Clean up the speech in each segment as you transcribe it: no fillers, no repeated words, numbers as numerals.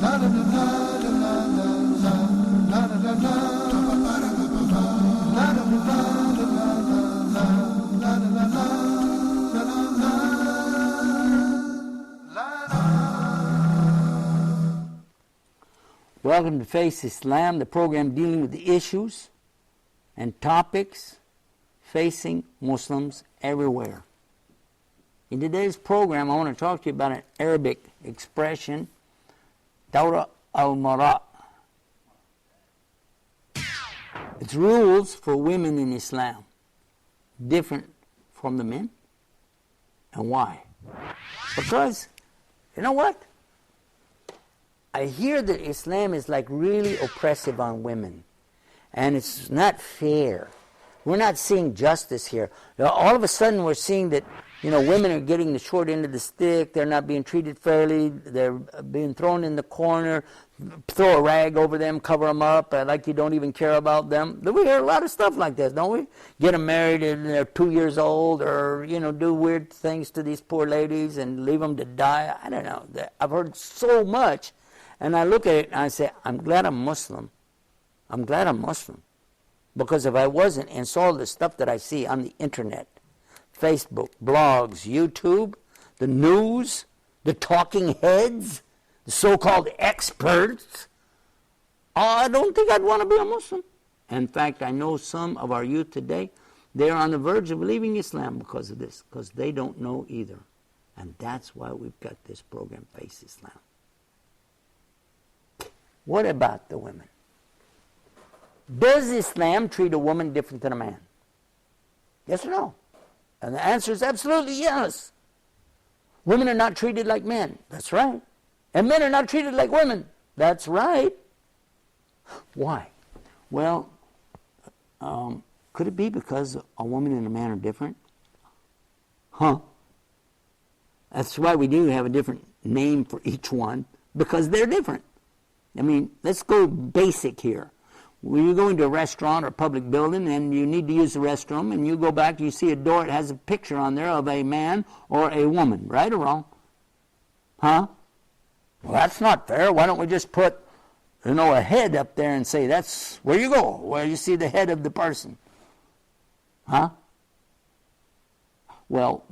Welcome to Face Islam, the program dealing with the issues and topics facing Muslims everywhere. In today's program, I want to talk to you about an Arabic expression, Dawr al-Mara. It's rules for women in Islam, different from the men. And why? Because, you know what? I hear that Islam is like really oppressive on women. And it's not fair. We're not seeing justice here. All of a sudden we're seeing that, women are getting the short end of the stick. They're not being treated fairly. They're being thrown in the corner. Throw a rag over them, cover them up, like you don't even care about them. We hear a lot of stuff like this, don't we? Get them married and they're 2 years old, or, do weird things to these poor ladies and leave them to die. I don't know. I've heard so much. And I look at it and I say, I'm glad I'm Muslim. I'm glad I'm Muslim. Because if I wasn't and saw the stuff that I see on the internet, Facebook, blogs, YouTube, the news, the talking heads, the so-called experts, I don't think I'd want to be a Muslim. In fact, I know some of our youth today, they're on the verge of leaving Islam because of this, because they don't know either. And that's why we've got this program, Face Islam. What about the women? Does Islam treat a woman different than a man? Yes or no? And the answer is absolutely yes. Women are not treated like men. That's right. And men are not treated like women. That's right. Why? Well, could it be because a woman and a man are different? That's why we do have a different name for each one, because they're different. I mean, let's go basic here. When you go into a restaurant or public building and you need to use the restroom and you go back, you see a door, it has a picture on there of a man or a woman, right or wrong? Well, that's not fair. Why don't we just put, a head up there and say, that's where you go, where you see the head of the person? Well,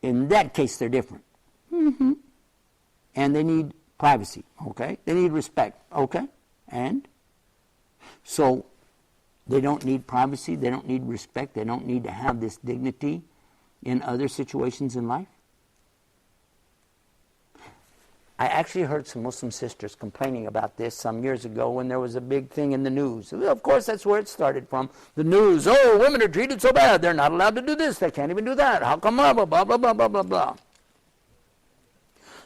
in that case, they're different. And they need privacy, okay? They need respect, okay? And so they don't need privacy, they don't need respect, they don't need to have this dignity in other situations in life. I actually heard some Muslim sisters complaining about this some years ago when there was a big thing in the news. Of course, that's where it started from. The news, women are treated so bad, they're not allowed to do this, they can't even do that. How come, blah, blah, blah, blah, blah, blah, blah.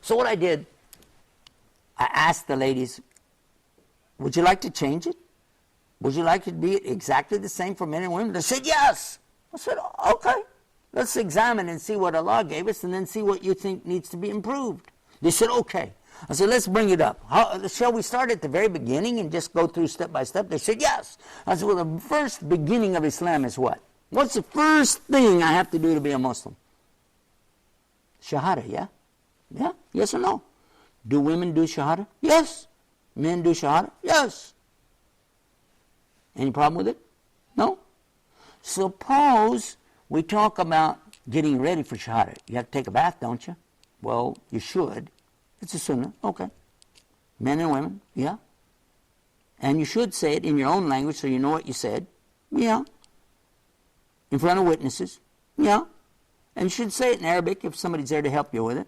So what I did, I asked the ladies, would you like to change it? Would you like it to be exactly the same for men and women? They said, yes. I said, okay. Let's examine and see what Allah gave us and then see what you think needs to be improved. They said, okay. I said, let's bring it up. Shall we start at the very beginning and just go through step by step? They said, yes. I said, well, the first beginning of Islam is what? What's the first thing I have to do to be a Muslim? Shahada, yeah? Yeah? Yes or no? Do women do shahada? Yes. Men do shahada? Yes. Any problem with it? No? Suppose we talk about getting ready for shahada. You have to take a bath, don't you? Well, you should. It's a sunnah. Okay. Men and women, yeah. And you should say it in your own language so you know what you said. Yeah. In front of witnesses. Yeah. And you should say it in Arabic if somebody's there to help you with it.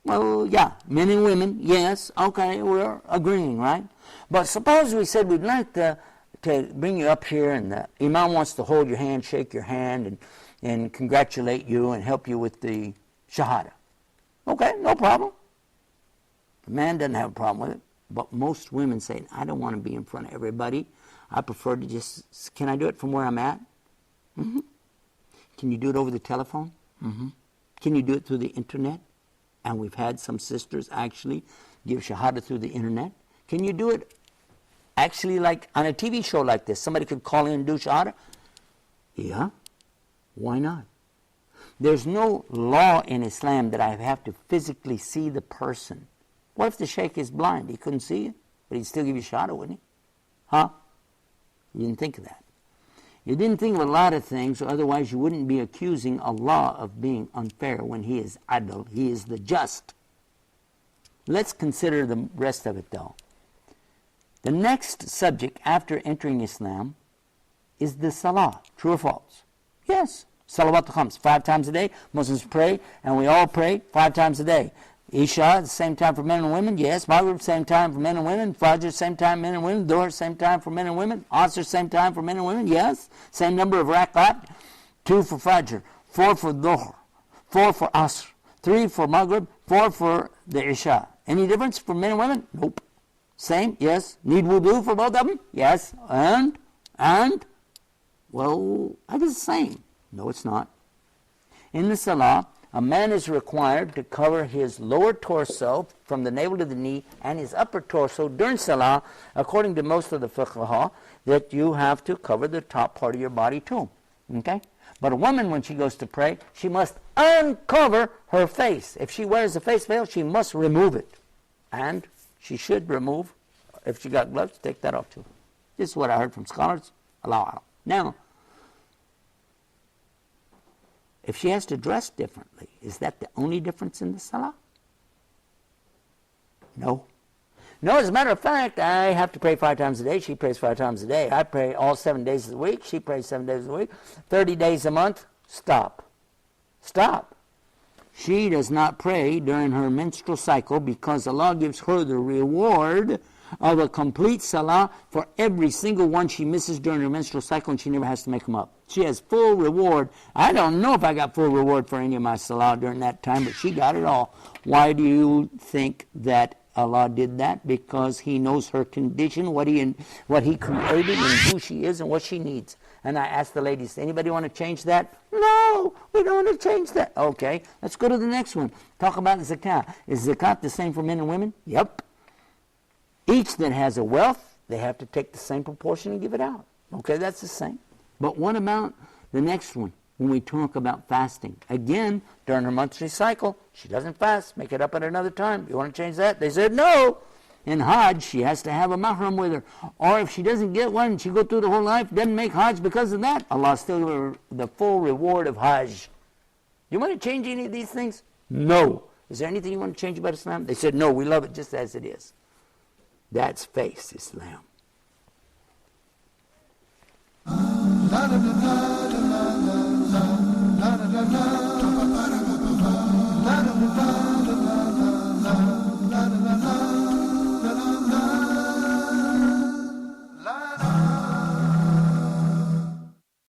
Well, yeah, men and women, yes, okay, we're agreeing, right? But suppose we said we'd like to bring you up here and the imam wants to hold your hand, shake your hand, and congratulate you and help you with the shahada. Okay, no problem. The man doesn't have a problem with it. But most women say, I don't want to be in front of everybody. I prefer to just, can I do it from where I'm at? Mm-hmm. Can you do it over the telephone? Mm-hmm. Can you do it through the internet? And we've had some sisters actually give shahada through the internet. Can you do it actually like on a TV show like this? Somebody could call in and do shahada? Yeah. Why not? There's no law in Islam that I have to physically see the person. What if the sheikh is blind? He couldn't see you, but he'd still give you shahada, wouldn't he? Huh? You didn't think of that. You didn't think of a lot of things, or otherwise you wouldn't be accusing Allah of being unfair when He is adl. He is the just. Let's consider the rest of it, though. The next subject after entering Islam is the salah. True or false? Yes. Salawat al-Khams, 5 times a day. Muslims pray, and we all pray 5 times a day. Isha, the same time for men and women, yes. Maghrib, same time for men and women. Fajr, same time for men and women. Dawr, same time for men and women. Asr, same time for men and women, yes. Same number of rakat. 2 for Fajr, 4 for Dhuhr, 4 for Asr, 3 for Maghrib, 4 for the Isha. Any difference for men and women? Nope. Same, yes. Need wudu for both of them? Yes. And? Well, I guess the same. No, it's not. In the salah, a man is required to cover his lower torso from the navel to the knee and his upper torso during salah, according to most of the fuqaha, that you have to cover the top part of your body too. Okay? But a woman, when she goes to pray, she must uncover her face. If she wears a face veil, she must remove it. And she should remove, if she got gloves, take that off too. This is what I heard from scholars. Allah. Now, if she has to dress differently, is that the only difference in the salah? No. No, as a matter of fact, I have to pray 5 times a day. She prays 5 times a day. I pray all 7 days of the week. She prays 7 days of the week. 30 days a month. Stop. She does not pray during her menstrual cycle because Allah gives her the reward of a complete salah for every single one she misses during her menstrual cycle, and she never has to make them up. She has full reward. I don't know if I got full reward for any of my salah during that time, but she got it all. Why do you think that Allah did that? Because He knows her condition, what He created, and who she is, and what she needs. And I asked the ladies, anybody want to change that? No, we don't want to change that. Okay, let's go to the next one. Talk about zakah. Is zakat the same for men and women? Yep. Each that has a wealth, they have to take the same proportion and give it out. Okay, that's the same. But what about the next one when we talk about fasting? Again, during her monthly cycle, she doesn't fast. Make it up at another time. You want to change that? They said no. In Hajj, she has to have a mahram with her. Or if she doesn't get one, she go through the whole life, doesn't make Hajj because of that. Allah still give her the full reward of Hajj. You want to change any of these things? No. Is there anything you want to change about Islam? They said no, we love it just as it is. That's face Islam.